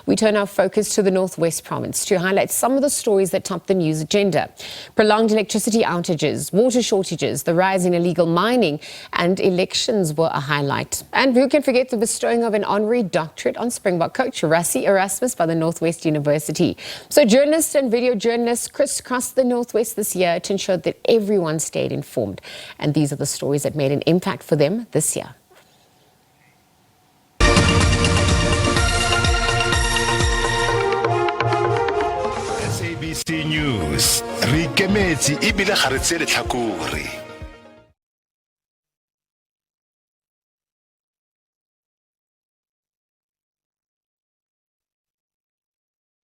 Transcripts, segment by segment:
We turn our focus to the Northwest Province to highlight some of the stories that top the news agenda. Prolonged electricity outages, water shortages, the rise in illegal mining, and elections were a highlight. And who can forget the bestowing of an honorary doctorate on Springbok coach Rassie Erasmus by the Northwest University. So journalists and video journalists crisscrossed the Northwest this year to ensure that everyone stayed informed. And these are the stories that made an impact for them this year. SABC News, re ikemetse ebile ga re tse letlhakore.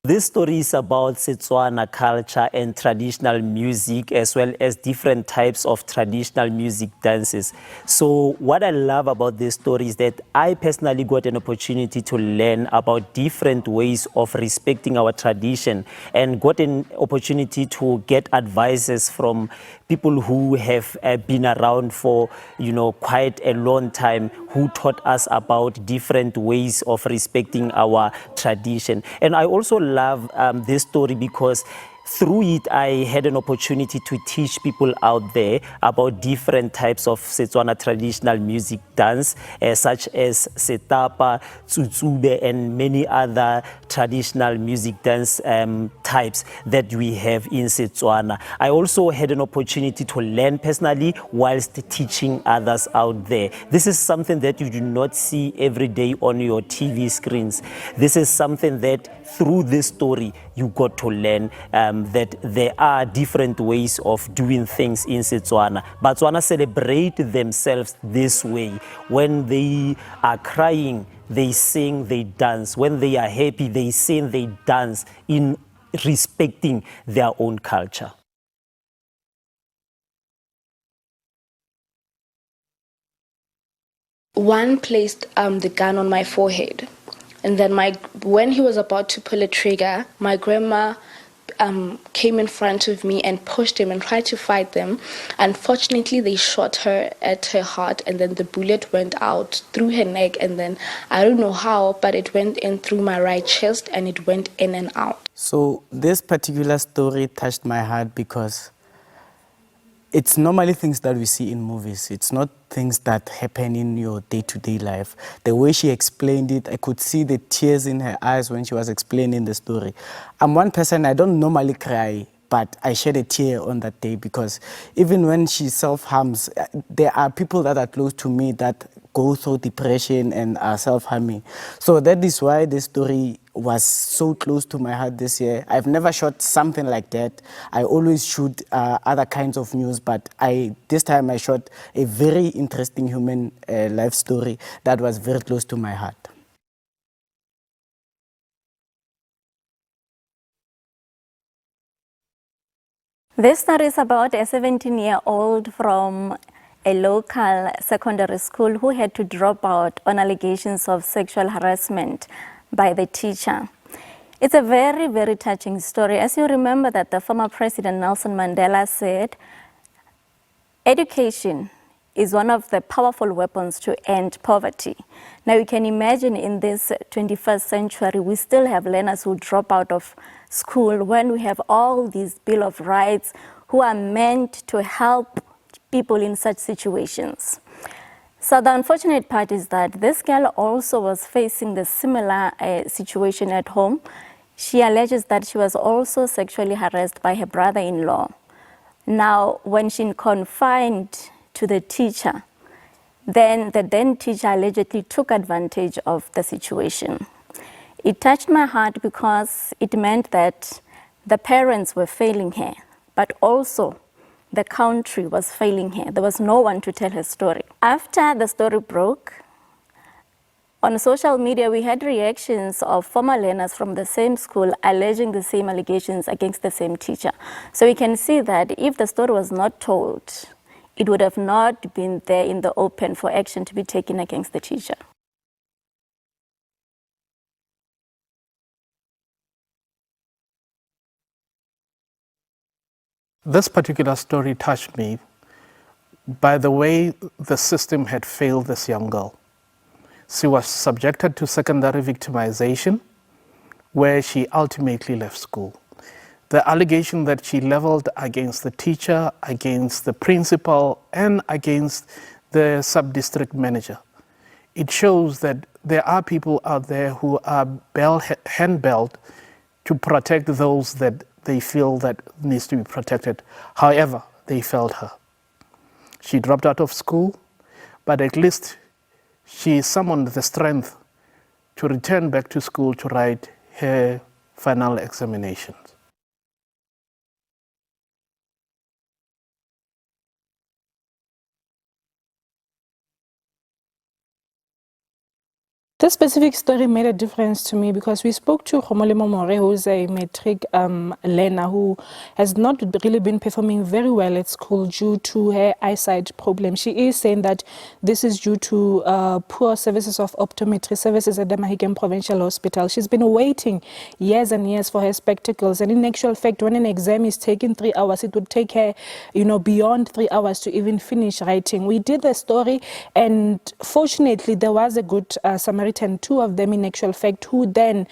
This story is about Setswana culture and traditional music, as well as different types of traditional music dances. So what I love about this story is that I personally got an opportunity to learn about different ways of respecting our tradition, and got an opportunity to get advices from people who have been around for, quite a long time, who taught us about different ways of respecting our tradition. And I also love this story because through it, I had an opportunity to teach people out there about different types of Setswana traditional music dance, such as setapa, tsutsube, and many other traditional music dance types that we have in Setswana. I also had an opportunity to learn personally whilst teaching others out there. This is something that you do not see every day on your TV screens. This is something that through this story you got to learn that there are different ways of doing things in Setswana. Batswana celebrate themselves this way. When they are crying, they sing, they dance. When they are happy, they sing, they dance, in respecting their own culture. One placed the gun on my forehead, and then when he was about to pull a trigger, my grandma came in front of me and pushed him and tried to fight them. Unfortunately, they shot her at her heart, and then the bullet went out through her neck, and then I don't know how, but it went in through my right chest and it went in and out. So this particular story touched my heart because it's normally things that we see in movies. It's not things that happen in your day-to-day life. The way she explained it, I could see the tears in her eyes when she was explaining the story. I'm one person, I don't normally cry, but I shed a tear on that day because even when she self-harms, there are people that are close to me that go through depression and are self-harming. So that is why this story was so close to my heart this year. I've never shot something like that. I always shoot other kinds of news, but this time I shot a very interesting human life story that was very close to my heart. This story is about a 17-year-old from a local secondary school who had to drop out on allegations of sexual harassment by the teacher. It's a very, very touching story. As you remember that the former President Nelson Mandela said, education is one of the powerful weapons to end poverty. Now you can imagine in this 21st century, we still have learners who drop out of school when we have all these Bill of Rights who are meant to help people in such situations. So the unfortunate part is that this girl also was facing the similar situation at home. She alleges that she was also sexually harassed by her brother-in-law. Now, when she confined to the teacher, then the then teacher allegedly took advantage of the situation. It touched my heart because it meant that the parents were failing her, but also the country was failing her. There was no one to tell her story. After the story broke, on social media, we had reactions of former learners from the same school alleging the same allegations against the same teacher. So we can see that if the story was not told, it would have not been there in the open for action to be taken against the teacher. This particular story touched me by the way the system had failed this young girl. She was subjected to secondary victimization where she ultimately left school. The allegation that she leveled against the teacher, against the principal, and against the sub-district manager. It shows that there are people out there who are hand-belled to protect those that they feel that needs to be protected. However, they failed her. She dropped out of school, but at least she summoned the strength to return back to school to write her final examinations. This specific story made a difference to me because we spoke to Khomolemo More, who's a matric learner who has not really been performing very well at school due to her eyesight problem. She is saying that this is due to poor services of optometry services at the Mahikeng Provincial Hospital. She's been waiting years and years for her spectacles, and in actual fact, when an exam is taking 3 hours, it would take her, beyond 3 hours to even finish writing. We did the story, and fortunately, there was a good Samaritan, two of them in actual fact, who then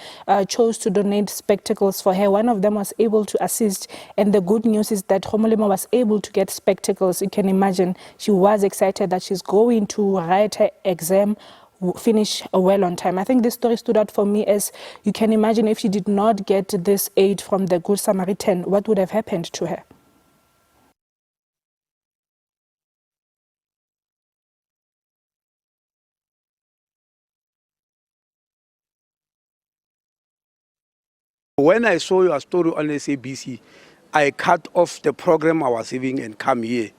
chose to donate spectacles for her. One of them was able to assist, and the good news is that Khomolemo was able to get spectacles. You can imagine she was excited that she's going to write her exam, finish well on time. I think this story stood out for me as you can imagine if she did not get this aid from the Good Samaritan, what would have happened to her? When I saw your story on SABC, I cut off the program I was having and come here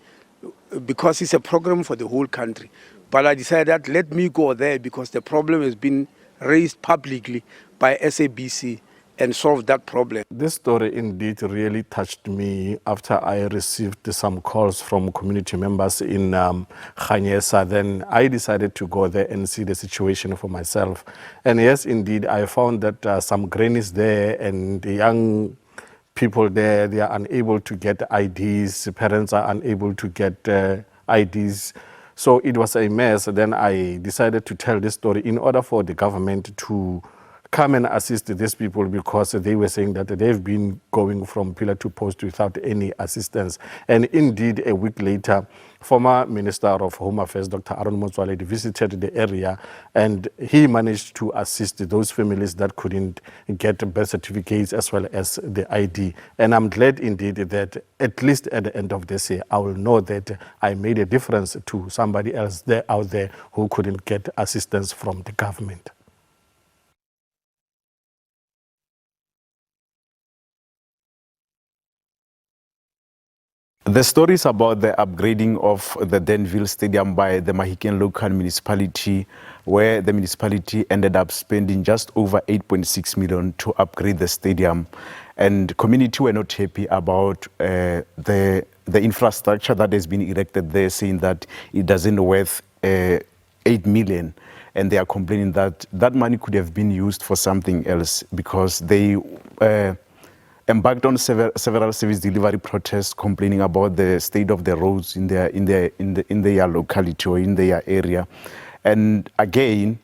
because it's a program for the whole country. But I decided that let me go there because the problem has been raised publicly by SABC and solve that problem. This story indeed really touched me after I received some calls from community members in Khanyesa. Then I decided to go there and see the situation for myself. And yes, indeed, I found that some grannies there and the young people there, they are unable to get IDs. Parents are unable to get IDs. So it was a mess. Then I decided to tell this story in order for the government to come and assist these people because they were saying that they've been going from pillar to post without any assistance. And indeed, a week later, former Minister of Home Affairs, Dr. Aaron Motswaledi, visited the area and he managed to assist those families that couldn't get birth certificates as well as the ID. And I'm glad indeed that at least at the end of this year, I will know that I made a difference to somebody else there out there who couldn't get assistance from the government. The story is about the upgrading of the Denville Stadium by the Mahikeng local municipality, where the municipality ended up spending just over 8.6 million to upgrade the stadium. And community were not happy about the infrastructure that has been erected there, saying that it doesn't worth 8 million. And they are complaining that that money could have been used for something else because they embarked on several service delivery protests complaining about the state of the roads in their locality or in their area. And again,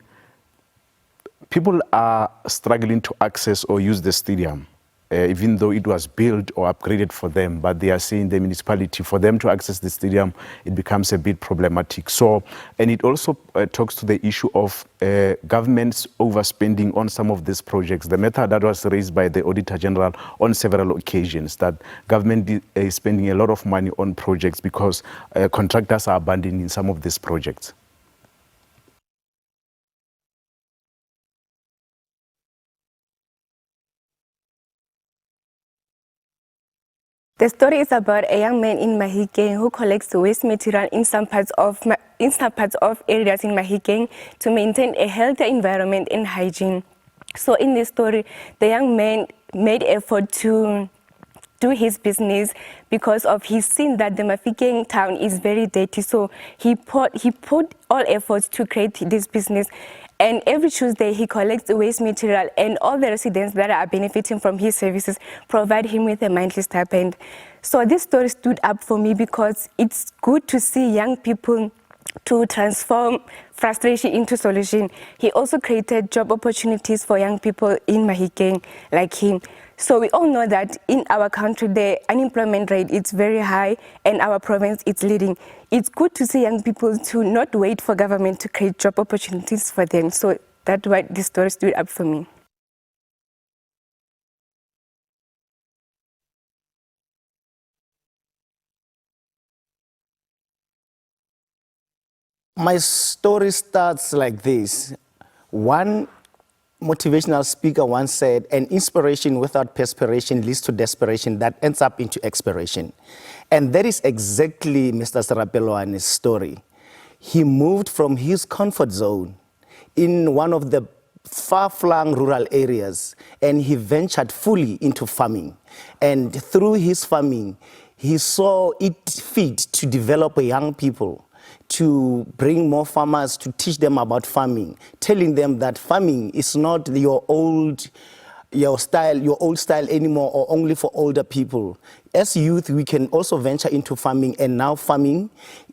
people are struggling to access or use the stadium, even though it was built or upgraded for them, but they are saying the municipality, for them to access the stadium, it becomes a bit problematic. So, and it also talks to the issue of government's overspending on some of these projects. The matter that was raised by the Auditor General on several occasions, that government is spending a lot of money on projects because contractors are abandoning some of these projects. The story is about a young man in Mahikeng who collects waste material in some parts of areas in Mahikeng to maintain a healthy environment and hygiene. So in this story, the young man made effort to do his business because of he's seen that the Mahikeng town is very dirty. So he put all efforts to create this business. And every Tuesday, he collects waste material, and all the residents that are benefiting from his services provide him with a monthly stipend. So this story stood up for me because it's good to see young people to transform frustration into solution. He also created job opportunities for young people in Mahikeng like him. So we all know that in our country, the unemployment rate is very high and our province is leading. It's good to see young people to not wait for government to create job opportunities for them. So that's why this story stood up for me. My story starts like this. One motivational speaker once said, an inspiration without perspiration leads to desperation that ends up into expiration. And that is exactly Mr. Sarapelwane's story. He moved from his comfort zone in one of the far-flung rural areas, and he ventured fully into farming. And through his farming, he saw it fit to develop young people, to bring more farmers, to teach them about farming, telling them that farming is not your old style anymore, or only for older people. As youth, we can also venture into farming, and now farming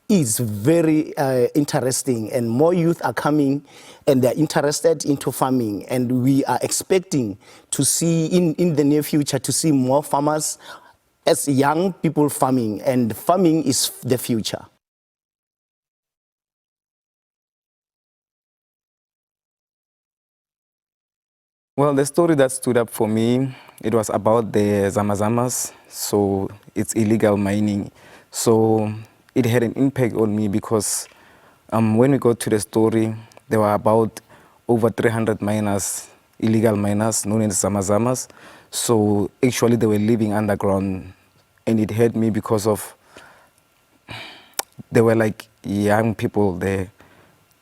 is very interesting, and more youth are coming and they're interested into farming, and we are expecting to see in the near future to see more farmers as young people farming, and farming is the future. Well, the story that stood up for me, it was about the Zamazamas. So it's illegal mining. So it had an impact on me because when we got to the story, there were about over 300 miners, illegal miners, known as Zamazamas. So actually they were living underground, and it hurt me because of they were like young people, the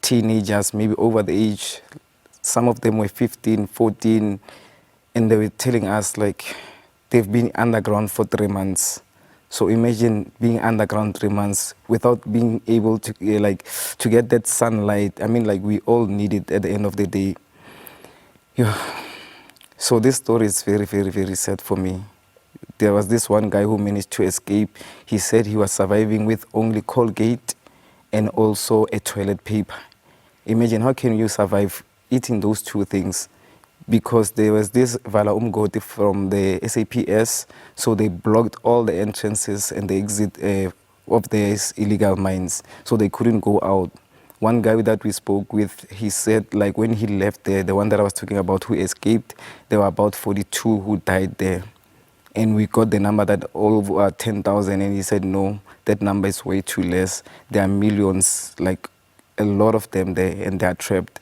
teenagers, maybe over the age. Some of them were 15, 14, and they were telling us like they've been underground for 3 months. So imagine being underground 3 months without being able to to get that sunlight. I mean, like, we all need it at the end of the day. Yeah. So this story is very, very, very sad for me. There was this one guy who managed to escape. He said he was surviving with only Colgate and also a toilet paper. Imagine, how can you survive eating those two things? Because there was this Vala Umgoti from the SAPS, so they blocked all the entrances and the exit of these illegal mines, so they couldn't go out. One guy that we spoke with, he said, like, when he left there, the one that I was talking about who escaped, there were about 42 who died there. And we got the number that all over 10,000, and he said, no, that number is way too less. There are millions, like a lot of them there, and they are trapped.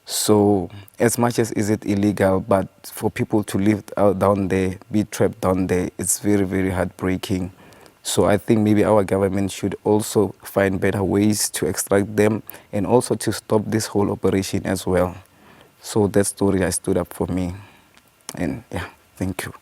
So as much as is it illegal, but for people to live out down there, be trapped down there, it's very, very heartbreaking. So I think maybe our government should also find better ways to extract them and also to stop this whole operation as well. So that story has stood up for me. And yeah, thank you.